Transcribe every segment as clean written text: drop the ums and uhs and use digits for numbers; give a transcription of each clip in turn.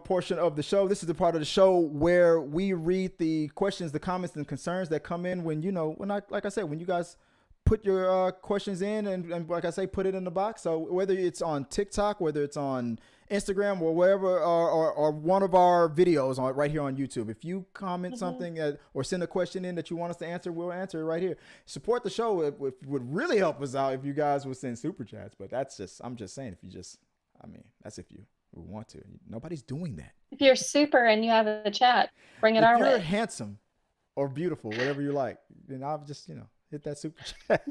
portion of the show. This is the part of the show where we read the questions, the comments, and concerns that come in when, like I said, when you guys put your questions in and like I say, put it in the box. So whether it's on TikTok, whether it's on Instagram or wherever, or one of our videos right here on YouTube, if you comment something or send a question in that you want us to answer, we'll answer it right here. Support the show. It would really help us out if you guys would send super chats, but I'm just saying, that's if you want to. Nobody's doing that. If you're super and you have a chat, bring it our way. If you're handsome or beautiful, whatever you like, then I'll just, hit that super chat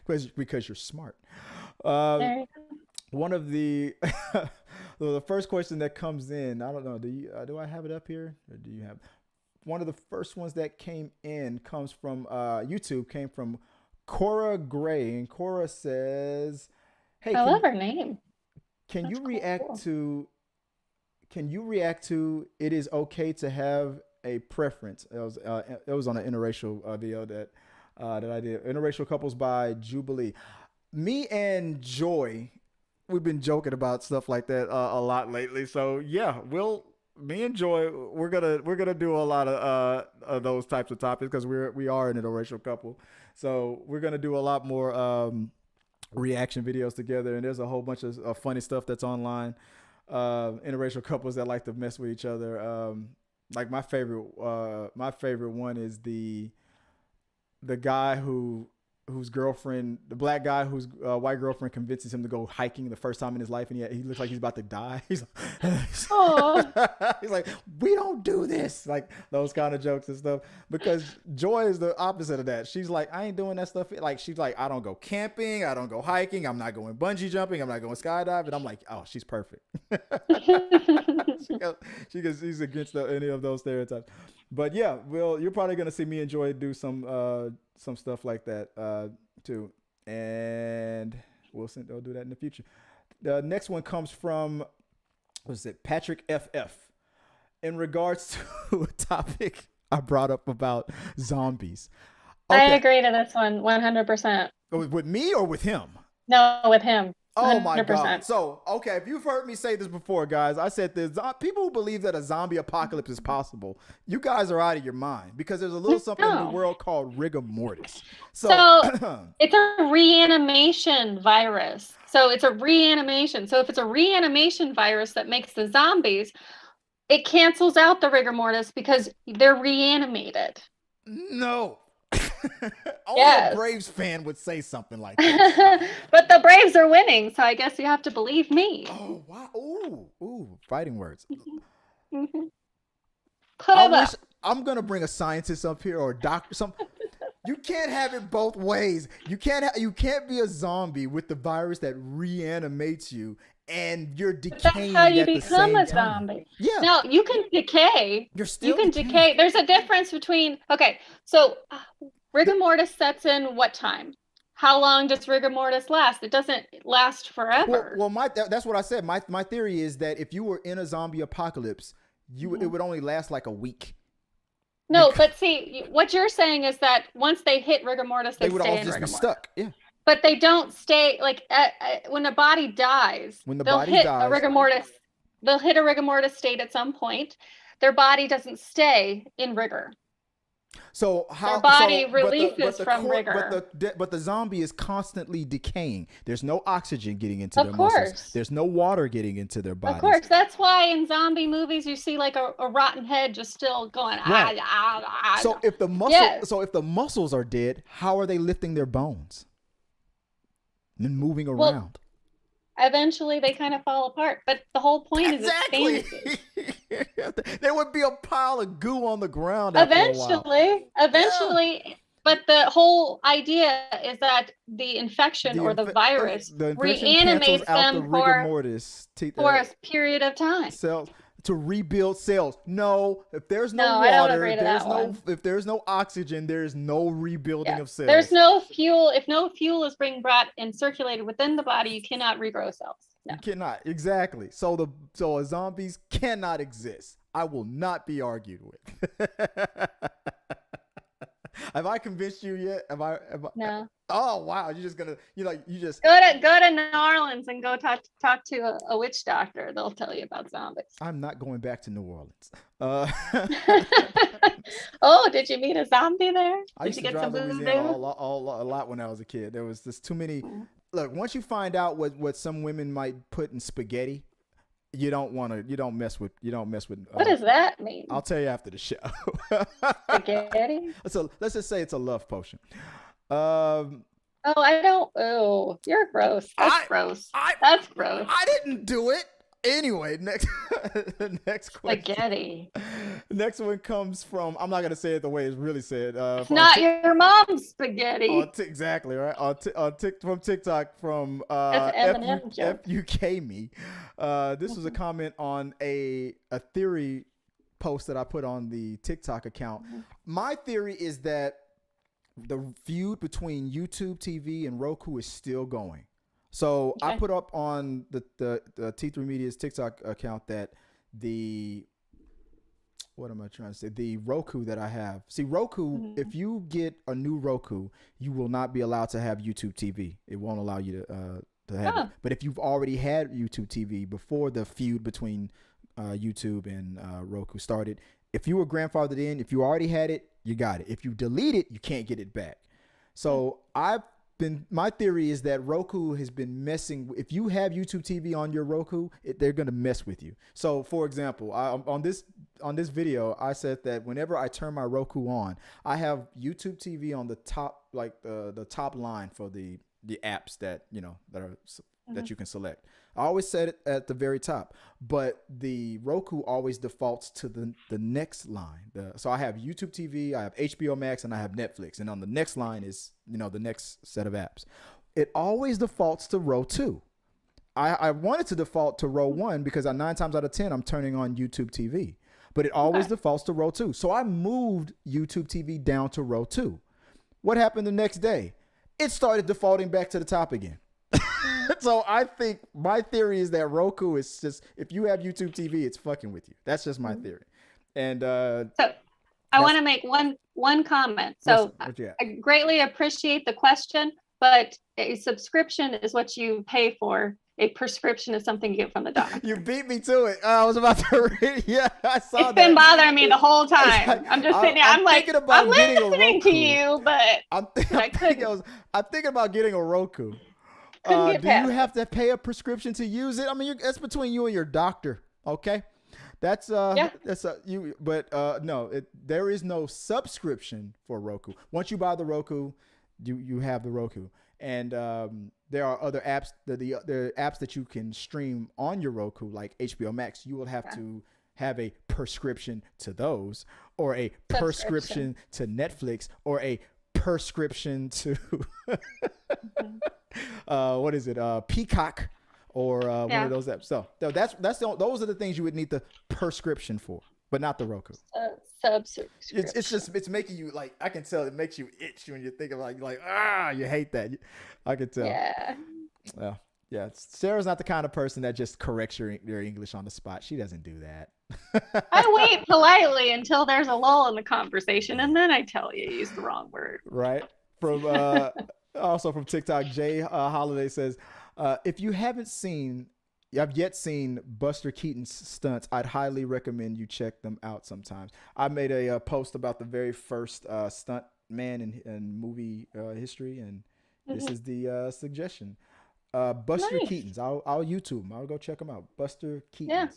because you're smart. There you go. One of the the first question that comes in, I don't know, do I have it up here, or do you have one of the first ones that came in? Comes from YouTube, came from Cora Gray, and Cora says, "Hey, I love her name. Can That's you react to it is okay to have a preference?" It was on an interracial video that I did. Interracial Couples by Jubilee. Me and Joy, we've been joking about stuff like that a lot lately. So yeah, me and Joy, we're gonna do a lot of those types of topics because we are an interracial couple. So we're gonna do a lot more reaction videos together, and there's a whole bunch of funny stuff that's online. Interracial couples that like to mess with each other. Like my favorite one is the guy whose girlfriend, the black guy whose white girlfriend convinces him to go hiking the first time in his life, and he looks like he's about to die. He's like, we don't do this, like those kind of jokes and stuff. Because Joy is the opposite of that. She's like, I ain't doing that stuff. Like she's like, I don't go camping, I don't go hiking, I'm not going bungee jumping, I'm not going skydiving. I'm like, oh, she's perfect. She's against any of those stereotypes. But yeah, you're probably gonna see me and Joy do some stuff like that too, and we'll do that in the future. The next one comes from, Patrick FF, in regards to a topic I brought up about zombies. Okay. I agree to this one 100%. With me or with him? No, with him. 100%. Oh my God. So, okay, if you've heard me say this before, guys, I said this. People who believe that a zombie apocalypse is possible, you guys are out of your mind, because there's a little something in the world called rigor mortis. So it's a reanimation virus. So it's a reanimation. So if it's a reanimation virus that makes the zombies, it cancels out the rigor mortis because they're reanimated. No. Only a Braves fan would say something like that. But the Braves are winning, so I guess you have to believe me. Oh wow! Ooh, fighting words. I'm gonna bring a scientist up here or a doctor. You can't have it both ways. You can't be a zombie with the virus that reanimates you, and you're decaying. That's how you become a zombie. Yeah. No, you can decay. You can decay. There's a difference between. Okay, so rigor mortis sets in what time? How long does rigor mortis last? It doesn't last forever. Well, that's what I said. My theory is that if you were in a zombie apocalypse, it would only last like a week. No, but see, what you're saying is that once they hit rigor mortis, they would all just be stuck. Yeah. But they don't stay, like when a body dies. They'll hit a rigor mortis state at some point. Their body doesn't stay in rigor. So how their body releases from rigor. But the zombie is constantly decaying. There's no oxygen getting into their muscles. There's no water getting into their bodies. Of course, that's why in zombie movies you see like a rotten head just still going. Right. So if the muscles are dead, how are they lifting their bones and moving around? Eventually they kind of fall apart, but the whole point is expanding. There would be a pile of goo on the ground eventually, yeah. But the whole idea is that the infection or the virus reanimates them for a period of time. To rebuild cells. No, if there's no water, if there's no oxygen, there's no rebuilding of cells. There's no fuel. If no fuel is being brought and circulated within the body, you cannot regrow cells. No. You cannot. Exactly. So zombies cannot exist. I will not be argued with. Have I convinced you yet? No. Oh wow, you're just gonna you just Go to New Orleans and go talk to a witch doctor. They'll tell you about zombies. I'm not going back to New Orleans. Oh, did you meet a zombie there? I Did used you to get some drive to Louisiana voodoo? a lot when I was a kid. There was just too many. Look, once you find out what some women might put in spaghetti, you don't mess with. What does that mean? I'll tell you after the show. Spaghetti? So let's just say it's a love potion. Um, Oh, I don't. Oh, you're gross. That's gross. That's gross. I didn't do it. Anyway, next question. Spaghetti. Next one comes from. I'm not gonna say it the way it's really said. It's not your mom's spaghetti. Exactly right. From TikTok from That's Eminem joke. FUK me. This was a comment on a theory post that I put on the TikTok account. My theory is that the feud between YouTube TV and Roku is still going. So okay. I put up on the T3 Media's TikTok account that what am I trying to say? The Roku that I have. See, Roku, if you get a new Roku, you will not be allowed to have YouTube TV. It won't allow you to have it. But if you've already had YouTube TV before the feud between YouTube and Roku started, if you were grandfathered in, if you already had it, you got it. If you delete it, you can't get it back. So my theory is that Roku has been messing. If you have YouTube TV on your Roku, they're going to mess with you. So for example, on this video, I said that whenever I turn my Roku on, I have YouTube TV on the top, like the top line for the apps that that you can select. I always set it at the very top, but the Roku always defaults to the next line. So I have YouTube TV, I have HBO Max, and I have Netflix. And on the next line is, the next set of apps. It always defaults to row 2. I wanted to default to row 1 because 9 times out of 10, I'm turning on YouTube TV. But it always defaults to row 2. So I moved YouTube TV down to row 2. What happened the next day? It started defaulting back to the top again. So I think my theory is that Roku is just, if you have YouTube TV, it's fucking with you. That's just my theory. And so I want to make one comment. So I greatly appreciate the question, but a subscription is what you pay for. A prescription is something you get from the doctor. You beat me to it. I was about to read. Yeah, I saw that. It's been bothering me the whole time. I'm just sitting there. I'm listening to you, but I'm thinking about getting a Roku. Do you have to pay a prescription to use it? I mean, that's between you and your doctor. Okay, that's you. But no, there is no subscription for Roku. Once you buy the Roku, you have the Roku, and there are other apps. There are apps that you can stream on your Roku, like HBO Max. You will have to have a prescription to those, or a prescription to Netflix, or a prescription to what is it? Peacock, or one of those apps. So those are the things you would need the prescription for, but not the Roku. Subscription. It's making you, like, I can tell it makes you itch when you think of like you hate that. I can tell. Yeah. Well, yeah. Sarah's not the kind of person that just corrects your English on the spot. She doesn't do that. I wait politely until there's a lull in the conversation, and then I tell you use the wrong word. Right. From also from TikTok, Jay Holiday says, if you haven't yet seen Buster Keaton's stunts, I'd highly recommend you check them out sometimes. I made a post about the very first stunt man in movie history, and this is the suggestion. Buster Keaton's. I'll YouTube him. I'll go check him out. Buster Keaton's. Yeah.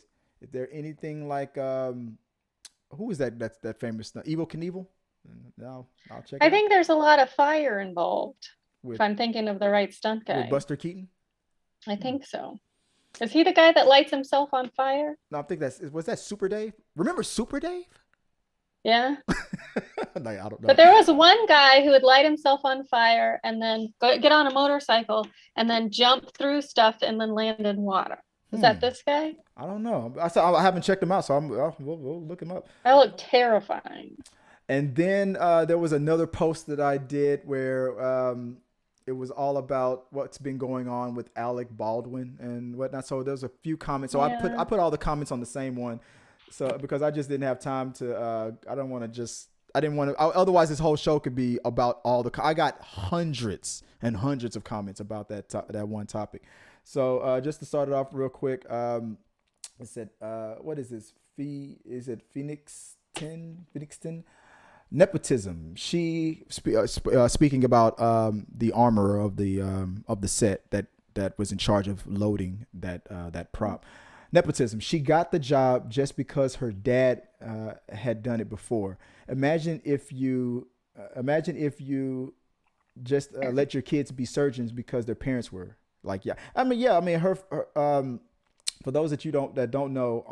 Is there anything like who is that famous stunt? Evel Knievel? No, I'll check. I think there's a lot of fire involved. If I'm thinking of the right stunt guy. With Buster Keaton? I think so. Is he the guy that lights himself on fire? No, I think was that Super Dave? Remember Super Dave? Yeah. I don't know. But there was one guy who would light himself on fire and then get on a motorcycle and then jump through stuff and then land in water. Is that this guy? I don't know. I haven't checked him out, so we'll look him up. That looked terrifying. And then there was another post that I did where it was all about what's been going on with Alec Baldwin and whatnot. So there's a few comments. So I put all the comments on the same one. So because I just didn't have time to, I I didn't want to. Otherwise, this whole show could be about all the. I got hundreds and hundreds of comments about that one topic. So just to start it off real quick, it said, "What is this? Is it Phoenixton? Nepotism." She speaking about the armor of the set that was in charge of loading that prop. Nepotism. She got the job just because her dad had done it before. Imagine if you just let your kids be surgeons because their parents were. Like, yeah. I mean, her for those that don't know,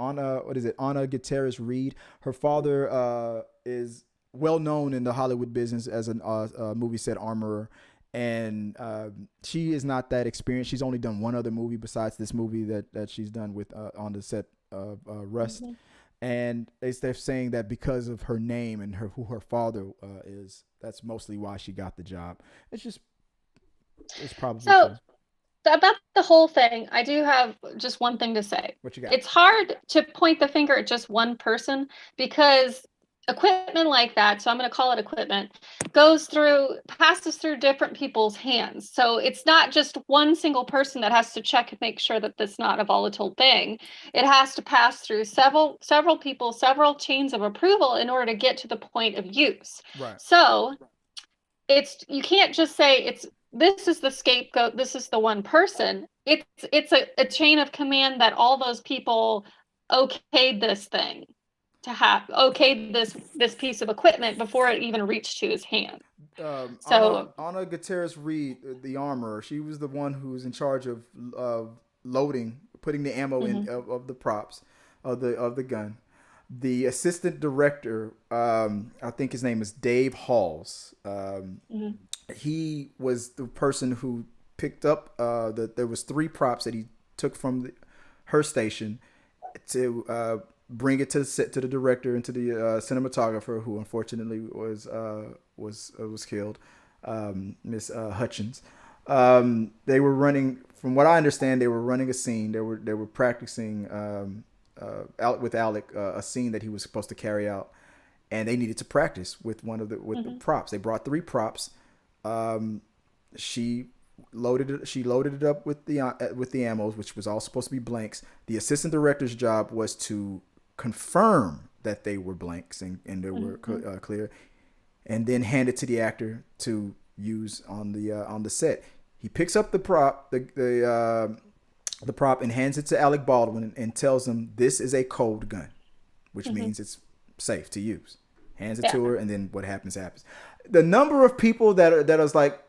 Anna Gutierrez Reed, her father is well known in the Hollywood business as a movie set armorer. And she is not that experienced. She's only done one other movie besides this movie that she's done with on the set of Rust. Mm-hmm. And they're saying that because of her name and who her father is, that's mostly why she got the job. It's probably so. About the whole thing, I do have just one thing to say. What you got? It's hard to point the finger at just one person because equipment like that, so I'm going to call it equipment, passes through different people's hands. So it's not just one single person that has to check and make sure that that's not a volatile thing. It has to pass through several people, several chains of approval in order to get to the point of use. Right. So you can't just say this is the scapegoat, this is the one person. It's a chain of command that all those people okayed this thing to have, okayed this piece of equipment before it even reached to his hand. So Anna Gutierrez Reed, the armorer, she was the one who was in charge of loading, putting the ammo in of the props of the gun. The assistant director, I think his name is Dave Halls. He was the person who picked up there was 3 props that he took from her station to bring it to the director and to the cinematographer, who unfortunately was killed, Miss Hutchins. They were running, from what I understand, they were running a scene. They were practicing out with Alec a scene that he was supposed to carry out, and they needed to practice with the props. They brought 3 props. She loaded it up with the ammos, which was all supposed to be blanks. The assistant director's job was to confirm that they were blanks and they were clear, and then hand it to the actor to use on the set. He picks up the prop, the prop, and hands it to Alec Baldwin and tells him this is a cold gun, which means it's safe to use. Hands it to her, and then what happens. The number of people that is like,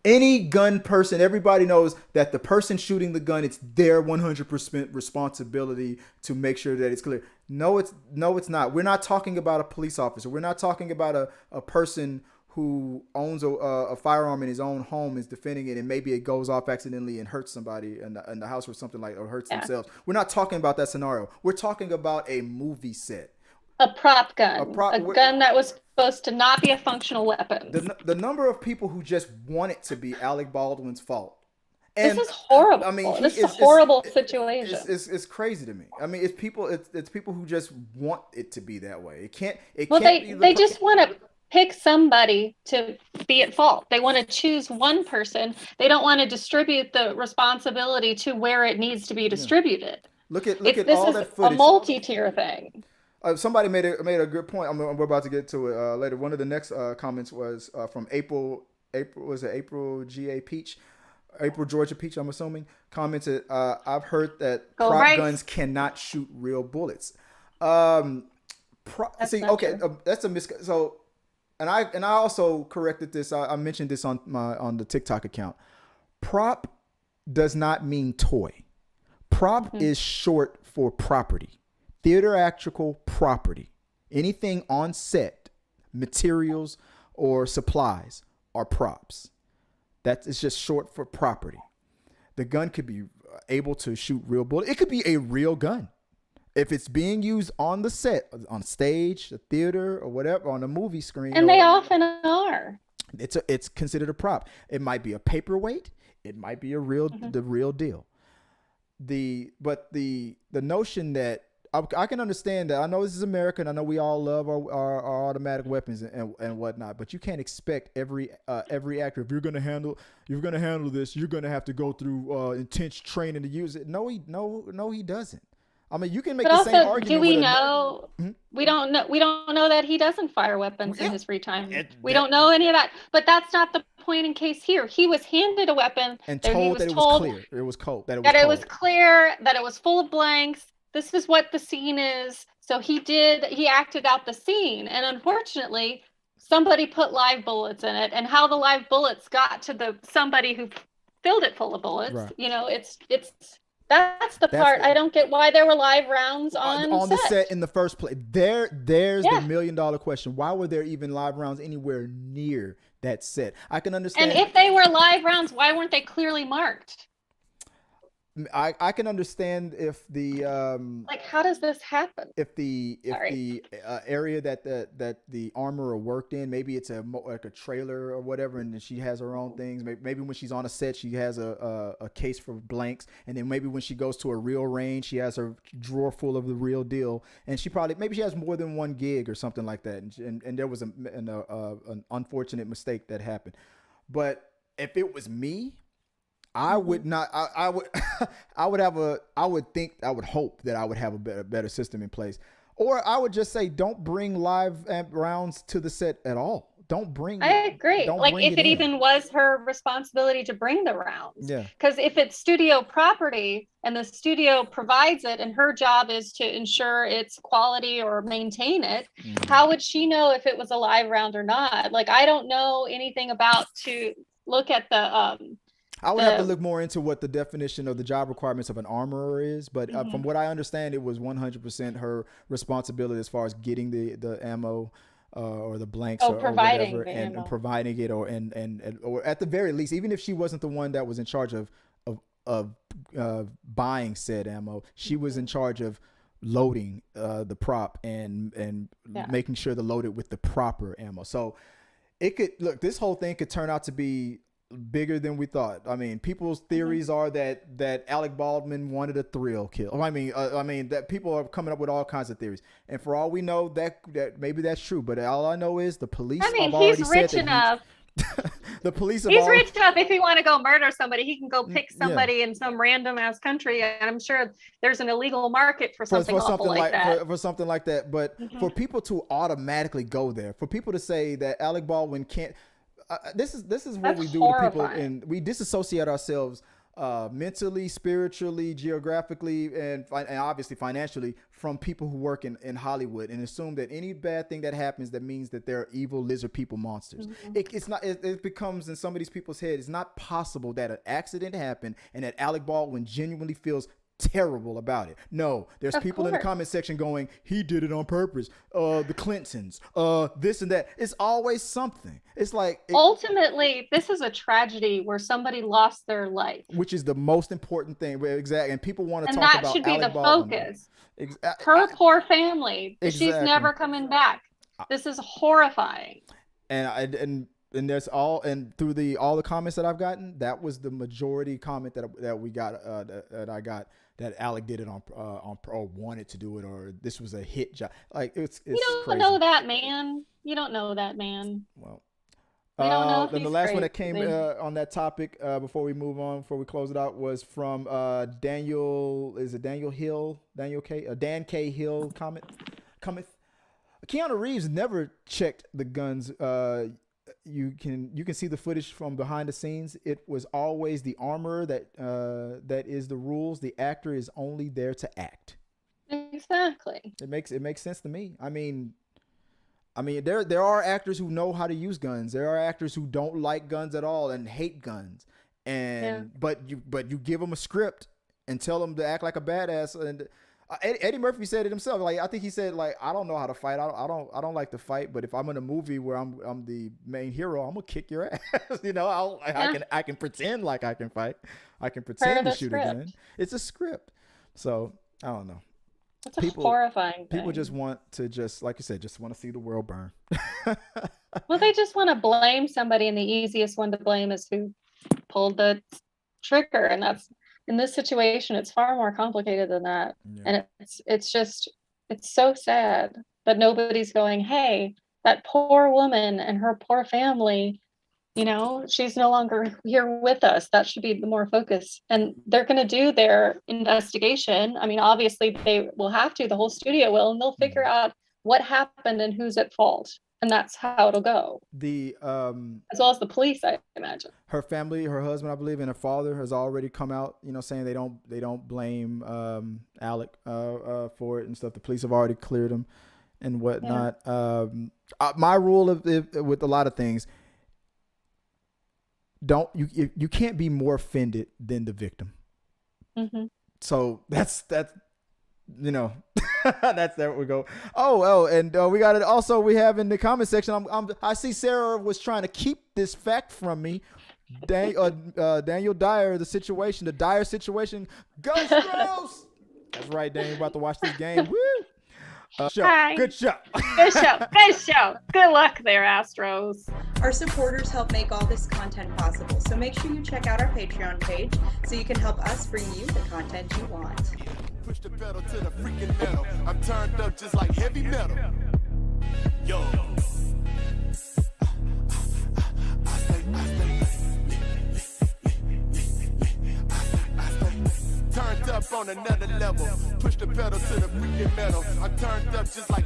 any gun person, everybody knows that the person shooting the gun, it's their 100% responsibility to make sure that it's clear. No, it's not. We're not talking about a police officer. We're not talking about a person who owns a firearm in his own home, is defending it, and maybe it goes off accidentally and hurts somebody in the house or something or hurts themselves. We're not talking about that scenario. We're talking about a movie set. A prop gun. A gun that was supposed to not be a functional weapon. The number of people who just want it to be Alec Baldwin's fault. And this is horrible. I mean, this is a horrible situation. It's crazy to me. I mean, it's people who just want it to be that way. They just want to pick somebody to be at fault. They want to choose one person. They don't want to distribute the responsibility to where it needs to be distributed. Look at all that footage. A multi-tier thing. Somebody made a good point. We're about to get to it later. One of the next comments was from April Georgia Peach, I'm assuming, commented, I've heard that guns cannot shoot real bullets. That's a so, and I also corrected this. I mentioned this on the TikTok account. Prop does not mean toy. Prop is short for property. Theatrical property. Anything on set, materials or supplies are props. It's just short for property. The gun could be able to shoot real bullets. It could be a real gun. If it's being used on the set, on stage, the theater, or whatever, on a movie screen. And they often are. It's considered a prop. It might be a paperweight. It might be the real deal. The notion that I can understand that. I know this is America, and I know we all love our automatic weapons and whatnot. But you can't expect every actor, if you're gonna handle this, you're gonna have to go through intense training to use it. No, he doesn't. I mean, you can make But the same also, argument. do we know? We don't know. We don't know that he doesn't fire weapons in his free time. We don't know any of that. But that's not the point in case here. He was handed a weapon and that he told was that it was told clear. It was cold. that it was clear, that it was full of blanks. This is what the scene is. So he acted out the scene. And unfortunately, somebody put live bullets in it. And how the live bullets got to somebody who filled it full of bullets, Right. you know, that's the part I don't get, why there were live rounds on the set in the first place. There's the $1 million question. Why were there even live rounds anywhere near that set? I can understand. And if they were live rounds, why weren't they clearly marked? I can understand if the like, how does this happen? If the area that the armorer worked in, maybe it's like a trailer or whatever, and she has her own things. Maybe when she's on a set, she has a case for blanks, and then maybe when she goes to a real range, she has her drawer full of the real deal, and she has more than one gig or something like that, and there was an unfortunate mistake that happened. But if it was me, I would not. I would. I would hope that I would have a better system in place, or I would just say, don't bring live rounds to the set at all. Don't bring. I agree. Like, if it even was her responsibility to bring the rounds. Yeah. Because if it's studio property and the studio provides it, and her job is to ensure its quality or maintain it, how would she know if it was a live round or not? Like, I don't know anything about to look at the. I would have to look more into what the definition of the job requirements of an armorer is, but from what I understand, it was 100% her responsibility as far as getting the ammo or the blanks or whatever, and providing it, or at the very least, even if she wasn't the one that was in charge of buying said ammo, she was in charge of loading the prop and making sure to load it with the proper ammo. So this whole thing could turn out to be bigger than we thought. I mean, people's theories are that Alec Baldwin wanted a thrill kill. I mean that people are coming up with all kinds of theories, and for all we know, that maybe that's true. But all I know is the police. I mean, he's rich enough. The police. He's rich enough. If he want to go murder somebody, he can go pick somebody in some random ass country, and I'm sure there's an illegal market for something like that. For something like that. But for people to automatically go there, for people to say that Alec Baldwin can't. This is what That's we do horrifying. To people, and we disassociate ourselves mentally, spiritually, geographically, and obviously financially from people who work in Hollywood, and assume that any bad thing that happens, that means that they're evil lizard people monsters. It's not. It becomes in some of these people's heads, it's not possible that an accident happened and that Alec Baldwin genuinely feels terrible about it. No, there's people in the comment section going, he did it on purpose. The Clintons, this and that. It's always something. It's like ultimately, this is a tragedy where somebody lost their life, which is the most important thing. Exactly, and people want to talk about. And that should be Alec the Baldwin. Focus. Her poor family. Exactly. She's never coming back. This is horrifying. And there's all the comments that I've gotten, that was the majority comment that we got that I got, that Alec did it on or wanted to do it, or this was a hit job. Like it's you don't crazy. Know that man. You don't know that man. Well, we don't know if and he's the last crazy. one that came on that topic before we move on, before we close it out, was from Daniel. Is it Daniel Hill? Dan K Hill cometh. Keanu Reeves never checked the guns. You can see the footage from behind the scenes. It was always the armorer that is the rules. The actor is only there to act. Exactly. It makes sense to me. I mean, there are actors who know how to use guns. There are actors who don't like guns at all and hate guns. But you give them a script and tell them to act like a badass. And Eddie Murphy said it himself. Like, I think he said, like, I don't know how to fight. I don't like to fight. But if I'm in a movie where I'm the main hero, I'm gonna kick your ass. You know, I can pretend like I can fight. I can pretend to shoot a gun. It's a script. So I don't know. It's a horrifying thing. People just want to like you said, just want to see the world burn. Well, they just want to blame somebody, and the easiest one to blame is who pulled the trigger, and that's in this situation, it's far more complicated than that. Yeah. And it's so sad that nobody's going, hey, that poor woman and her poor family, she's no longer here with us. That should be the more focus. And they're going to do their investigation. I mean, obviously they will have to, the whole studio will, and they'll figure out what happened and who's at fault. And that's how it'll go. As well as the police, I imagine. Her family, her husband, I believe, and her father has already come out, saying they don't blame Alec for it and stuff. The police have already cleared him and whatnot. Yeah. My rule with a lot of things, you can't be more offended than the victim. Mm-hmm. So that's that's there we go. And we got it. Also, we have in the comment section. I see Sarah was trying to keep this fact from me. Daniel Dyer, the dire situation. Go Astros! That's right, Daniel. About to watch this game. Woo! Hi. Good show. Good show. Good show. Good luck there, Astros. Our supporters help make all this content possible, so make sure you check out our Patreon page so you can help us bring you the content you want. Push the pedal to the freaking metal. I'm turned up just like heavy metal. Yo. Turned up on another level. Push the pedal to the freaking metal. I'm turned up just like